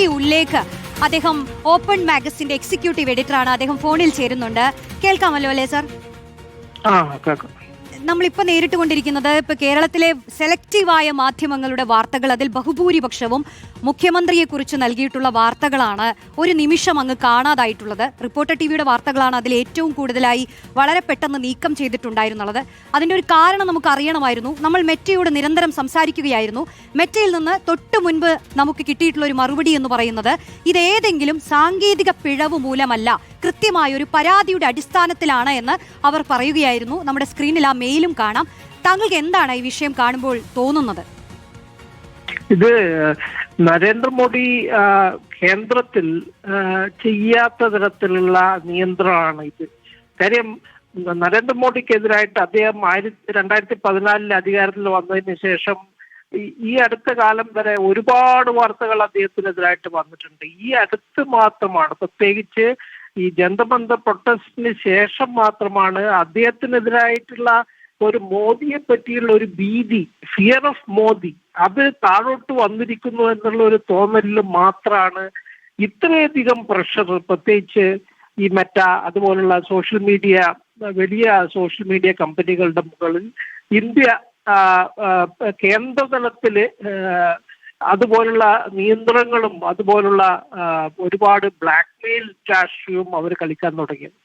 P Ullekh, അദ്ദേഹം open മാഗസിന്റെ executive എഡിറ്ററാണ്. അദ്ദേഹം ഫോണിൽ ചേരുന്നുണ്ട്. കേൾക്കാമല്ലോ അല്ലേ സർ? നമ്മളിപ്പോൾ നേരിട്ടുകൊണ്ടിരിക്കുന്നത് ഇപ്പൊ കേരളത്തിലെ സെലക്റ്റീവായ മാധ്യമങ്ങളുടെ വാർത്തകൾ, അതിൽ ബഹുഭൂരിപക്ഷവും മുഖ്യമന്ത്രിയെക്കുറിച്ച് നൽകിയിട്ടുള്ള വാർത്തകളാണ് ഒരു നിമിഷം അങ്ങ് കാണാതായിട്ടുള്ളത്. റിപ്പോർട്ടർ ടിവിയുടെ വാർത്തകളാണ് അതിൽ ഏറ്റവും കൂടുതലായി വളരെ പെട്ടെന്ന് നീക്കം ചെയ്തിട്ടുണ്ടായിരുന്നുള്ളത്. അതിൻ്റെ ഒരു കാരണം നമുക്ക് അറിയണമായിരുന്നു. നമ്മൾ മെറ്റയോട് നിരന്തരം സംസാരിക്കുകയായിരുന്നു. മെറ്റയിൽ നിന്ന് തൊട്ടു മുൻപ് നമുക്ക് കിട്ടിയിട്ടുള്ള ഒരു മറുപടി എന്ന് പറയുന്നത് ഇതേതെങ്കിലും സാങ്കേതിക പിഴവ് മൂലമല്ല, കൃത്യമായ ഒരു പരാതിയുടെ അടിസ്ഥാനത്തിലാണ് എന്ന് അവർ പറയുകയായിരുന്നു. നമ്മുടെ സ്ക്രീനിൽ ആ മെയിലും കാണാം. താങ്കൾക്ക് എന്താണ് ഈ വിഷയം കാണുമ്പോൾ തോന്നുന്നത്? ഇത് നരേന്ദ്രമോദി കേന്ദ്രത്തിൽ ചെയ്യാത്ത തരത്തിലുള്ള നിയന്ത്രണമാണ് ഇത്. കാര്യം നരേന്ദ്രമോദിക്കെതിരായിട്ട് അദ്ദേഹം 2014 അധികാരത്തിൽ വന്നതിന് ശേഷം ഈ അടുത്ത കാലം വരെ ഒരുപാട് വാർത്തകൾ അദ്ദേഹത്തിനെതിരായിട്ട് വന്നിട്ടുണ്ട്. ഈ അടുത്ത് മാത്രമാണ്, പ്രത്യേകിച്ച് ഈ ജന്തമന്ത പ്രൊട്ടസ്റ്റിന് ശേഷം മാത്രമാണ് അദ്ദേഹത്തിനെതിരായിട്ടുള്ള ഒരു മോദിയെ പറ്റിയുള്ള ഒരു ഭീതി, ഫിയർ ഓഫ് മോദി, അത് താഴോട്ട് വന്നിരിക്കുന്നു എന്നുള്ള ഒരു തോന്നലിൽ മാത്രമാണ് ഇത്രയധികം പ്രഷർ, പ്രത്യേകിച്ച് ഈ മെറ്റ അതുപോലുള്ള വലിയ സോഷ്യൽ മീഡിയ കമ്പനികളുടെ മുകളിൽ ഇന്ത്യ കേന്ദ്രതലത്തില് അതുപോലുള്ള നിയന്ത്രണങ്ങളും അതുപോലുള്ള ഒരുപാട് ബ്ലാക്ക്മെയിൽ രാഷ്ട്രീയവും അവർ കളിക്കാൻ തുടങ്ങിയത്.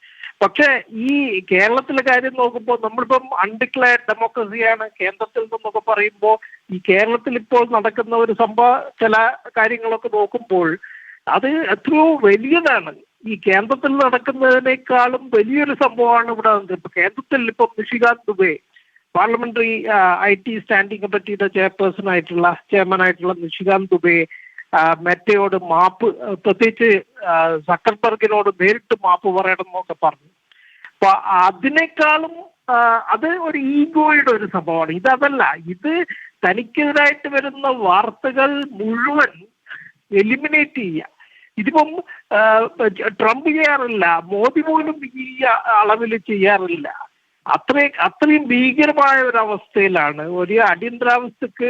പക്ഷെ ഈ കേരളത്തിലെ കാര്യം നോക്കുമ്പോൾ നമ്മളിപ്പം അൺഡിക്ലെയർഡ് ഡെമോക്രസിയാണ് കേന്ദ്രത്തിൽ നിന്നൊക്കെ പറയുമ്പോൾ, ഈ കേരളത്തിൽ ഇപ്പോൾ നടക്കുന്ന ഒരു ചില കാര്യങ്ങളൊക്കെ നോക്കുമ്പോൾ അത് എത്രയോ വലിയതാണ്. ഈ കേന്ദ്രത്തിൽ നടക്കുന്നതിനേക്കാളും വലിയൊരു സംഭവമാണ് ഇവിടെ. ഇപ്പൊ കേന്ദ്രത്തിൽ ഇപ്പം Nishikant Dubey, parliamentary IT standing കമ്മിറ്റിയുടെ ചെയർമാനായിട്ടുള്ള നിഷികാന്ത് ദുബെ മെറ്റയോട് മാപ്പ്, പ്രത്യേകിച്ച് സക്കർബർഗിനോട് നേരിട്ട് മാപ്പ് പറയണം എന്നൊക്കെ പറഞ്ഞു. അപ്പൊ അതിനേക്കാളും അത് ഒരു ഈഗോയുടെ ഒരു സംഭവമാണ്. ഇതല്ല, ഇത് തനിക്കെതിരായിട്ട് വരുന്ന വാർത്തകൾ മുഴുവൻ എലിമിനേറ്റ് ചെയ്യുക. ഇതിപ്പം ട്രംപ് ചെയ്യാറില്ല, മോദി പോലും ഈ അളവിൽ ചെയ്യാറില്ല. അത്രയും ഭീകരമായ ഒരു അവസ്ഥയിലാണ്. ഒരു അടിയന്തരാവസ്ഥക്ക്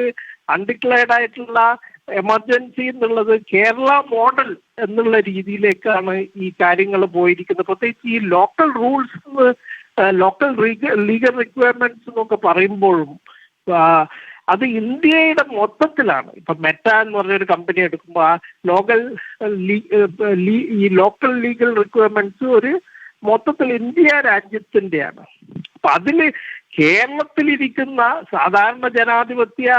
അൺഡിക്ലെയർഡ് ആയിട്ടുള്ള എമർജൻസി എന്നുള്ളത് കേരള മോഡൽ എന്നുള്ള രീതിയിലേക്കാണ് ഈ കാര്യങ്ങൾ പോയിരിക്കുന്നത്. പ്രത്യേകിച്ച് ഈ local rules, local legal requirements എന്നൊക്കെ പറയുമ്പോഴും അത് ഇന്ത്യയുടെ മൊത്തത്തിലാണ്. ഇപ്പൊ മെറ്റ എന്ന് പറഞ്ഞൊരു കമ്പനി എടുക്കുമ്പോൾ ആ ലോക്കൽ ലീഗൽ റിക്വയർമെന്റ്സ് ഒരു മൊത്തത്തിൽ ഇന്ത്യ രാജ്യത്തിന്റെയാണ്. അപ്പൊ അതില് കേരളത്തിലിരിക്കുന്ന സാധാരണ ജനാധിപത്യ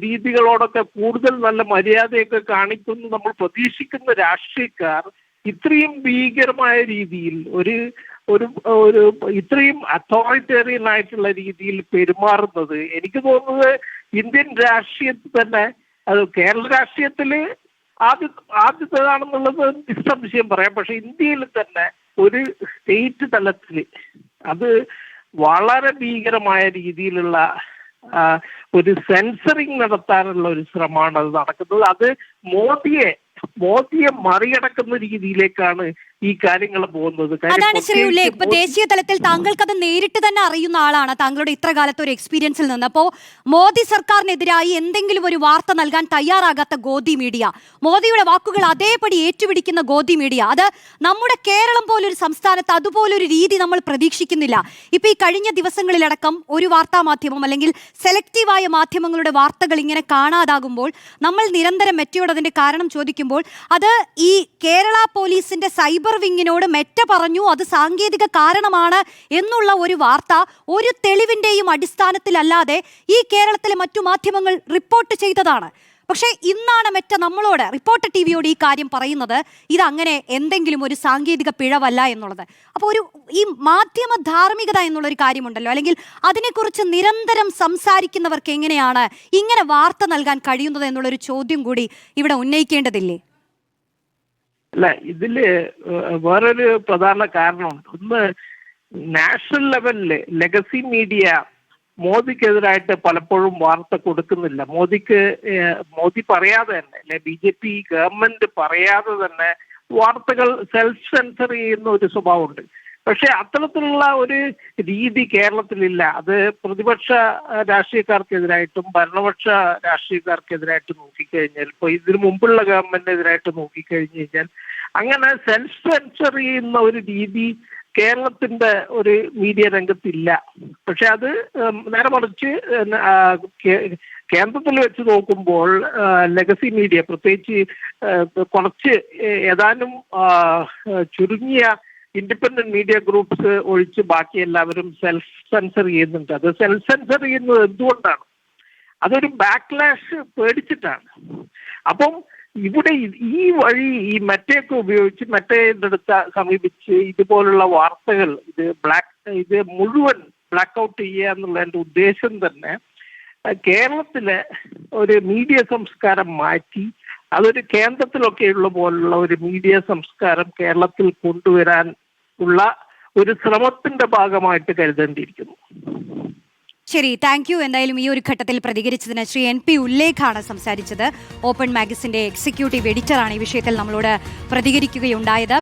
രീതികളോടൊക്കെ കൂടുതൽ നല്ല മര്യാദയൊക്കെ കാണിക്കുന്നു നമ്മൾ പ്രതീക്ഷിക്കുന്ന രാഷ്ട്രീയക്കാർ ഇത്രയും ഭീകരമായ രീതിയിൽ ഒരു ഇത്രയും അതോറിറ്റേറിയൻ ആയിട്ടുള്ള രീതിയിൽ പെരുമാറുന്നത് എനിക്ക് തോന്നുന്നത് ഇന്ത്യൻ രാഷ്ട്രീയത്തിൽ തന്നെ, അത് കേരള രാഷ്ട്രീയത്തില് ആദ്യത്തേതാണെന്നുള്ളത് നിസ്സംശയം പറയാം. പക്ഷെ ഇന്ത്യയിൽ തന്നെ ഒരു സ്റ്റേറ്റ് തലത്തിൽ അത് വളരെ ഭീകരമായ രീതിയിലുള്ള ഒരു സെൻസറിങ് നടത്താനുള്ള ഒരു ശ്രമമാണ് അത് നടക്കുന്നത്. അത് മോദിയെ മറികടക്കുന്ന രീതിയിലേക്കാണ് ഈ കാര്യങ്ങൾ പോകുന്നത്. അതാണ് ശ്രീ ഉല്ലേഖ്, ഇപ്പൊ ദേശീയ തലത്തിൽ താങ്കൾക്ക് അത് നേരിട്ട് തന്നെ അറിയുന്ന ആളാണ്, താങ്കളുടെ ഇത്ര കാലത്തെ ഒരു എക്സ്പീരിയൻസിൽ നിന്ന്. അപ്പോൾ മോദി സർക്കാരിനെതിരായി എന്തെങ്കിലും ഒരു വാർത്ത നൽകാൻ തയ്യാറാകാത്ത ഗോദി മീഡിയ, മോദിയുടെ വാക്കുകൾ അതേപടി ഏറ്റുപിടിക്കുന്ന ഗോദി മീഡിയ, അത് നമ്മുടെ കേരളം പോലൊരു സംസ്ഥാനത്ത് അതുപോലൊരു രീതി നമ്മൾ പ്രതീക്ഷിക്കുന്നില്ല. ഇപ്പൊ ഈ കഴിഞ്ഞ ദിവസങ്ങളിലടക്കം ഒരു വാർത്താ മാധ്യമം അല്ലെങ്കിൽ സെലക്റ്റീവായ മാധ്യമങ്ങളുടെ വാർത്തകൾ ഇങ്ങനെ കാണാതാകുമ്പോൾ നമ്മൾ നിരന്തരം മെറ്റയോട് അതിന്റെ കാരണം ചോദിക്കുമ്പോൾ അത് ഈ കേരള പോലീസിന്റെ സൈബർ വിങ്ങിനോട് മെറ്റ പറഞ്ഞു അത് സാങ്കേതിക കാരണമാണ് എന്നുള്ള ഒരു വാർത്ത ഒരു തെളിവിന്റെയും അടിസ്ഥാനത്തിലല്ലാതെ ഈ കേരളത്തിലെ മറ്റു മാധ്യമങ്ങൾ റിപ്പോർട്ട് ചെയ്തതാണ്. പക്ഷേ ഇന്നാണ് മെറ്റ നമ്മളോട്, റിപ്പോർട്ടർ ടിവിയോട് ഈ കാര്യം പറയുന്നത് ഇതങ്ങനെ എന്തെങ്കിലും ഒരു സാങ്കേതിക പിഴവല്ല എന്നുള്ളത്. അപ്പോൾ ഈ മാധ്യമ ധാർമ്മികത എന്നുള്ളൊരു കാര്യമുണ്ടല്ലോ, അല്ലെങ്കിൽ അതിനെക്കുറിച്ച് നിരന്തരം സംസാരിക്കുന്നവർക്ക് എങ്ങനെയാണ് ഇങ്ങനെ വാർത്ത നൽകാൻ കഴിയുന്നത് എന്നുള്ളൊരു ചോദ്യം കൂടി ഇവിടെ ഉന്നയിക്കേണ്ടതില്ലേ? അല്ല, ഇതില് വേറൊരു പ്രധാന കാരണമുണ്ട്. ഒന്ന്, നാഷണൽ ലെവലില് ലെഗസി മീഡിയ മോദിക്കെതിരായിട്ട് പലപ്പോഴും വാർത്ത കൊടുക്കുന്നില്ല. മോദി പറയാതെ തന്നെ, അല്ലെ BJP ഗവൺമെന്റ് പറയാതെ തന്നെ വാർത്തകൾ സെൽഫ് സെൻസർ ചെയ്യുന്ന ഒരു സ്വഭാവമുണ്ട്. പക്ഷെ അത്തരത്തിലുള്ള ഒരു രീതി കേരളത്തിലില്ല. അത് പ്രതിപക്ഷ രാഷ്ട്രീയക്കാർക്കെതിരായിട്ടും ഭരണപക്ഷ രാഷ്ട്രീയക്കാർക്കെതിരായിട്ടും നോക്കിക്കഴിഞ്ഞാൽ, ഇപ്പൊ ഇതിനു മുമ്പുള്ള ഗവൺമെന്റിനെതിരായിട്ട് നോക്കിക്കഴിഞ്ഞു കഴിഞ്ഞാൽ അങ്ങനെ സെൽഫ് സെൻസർ ചെയ്യുന്ന ഒരു രീതി കേരളത്തിന്റെ ഒരു മീഡിയ രംഗത്തില്ല. പക്ഷെ അത് നേരെ മറിച്ച് കേന്ദ്രത്തിൽ വെച്ച് നോക്കുമ്പോൾ ലെഗസി മീഡിയ, പ്രത്യേകിച്ച് കുറച്ച് ഏതാനും ചുരുങ്ങിയ ഇൻഡിപെൻഡന്റ് മീഡിയ ഗ്രൂപ്പ്സ് ഒഴിച്ച് ബാക്കി എല്ലാവരും സെൽഫ് സെൻസർ ചെയ്യുന്നുണ്ട്. അത് സെൽഫ് സെൻസർ ചെയ്യുന്നത് എന്തുകൊണ്ടാണ്? അതൊരു ബാക്ക്ലാഷ് പേടിച്ചിട്ടാണ്. അപ്പം ഇവിടെ ഈ വഴി ഈ മറ്റേയൊക്കെ ഉപയോഗിച്ച് മറ്റേതിൻ്റെ അടുത്ത് സമീപിച്ച് ഇതുപോലുള്ള വാർത്തകൾ ഇത് മുഴുവൻ ബ്ലാക്ക് ഔട്ട് ചെയ്യുക എന്നുള്ളതിൻ്റെ ഉദ്ദേശം തന്നെ കേരളത്തിലെ ഒരു മീഡിയ സംസ്കാരം മാറ്റി അതൊരു കേന്ദ്രത്തിലൊക്കെയുള്ള പോലുള്ള ഒരു മീഡിയ സംസ്കാരം കേരളത്തിൽ കൊണ്ടുവരാൻ ഉള്ള ഒരു ശ്രമത്തിന്റെ ഭാഗമായിട്ട് കരുതേണ്ടിയിരിക്കുന്നു. ശരി, താങ്ക് യു. എന്തായാലും ഈ ഒരു ഘട്ടത്തിൽ പ്രതികരിച്ചതിന് ശ്രീ NP ഉല്ലേഖാണ് സംസാരിച്ചത്. ഓപ്പൺ മാഗസിന്റെ എക്സിക്യൂട്ടീവ് എഡിറ്ററാണ് ഈ വിഷയത്തിൽ നമ്മളോട് പ്രതികരിക്കുകയുണ്ടായത്.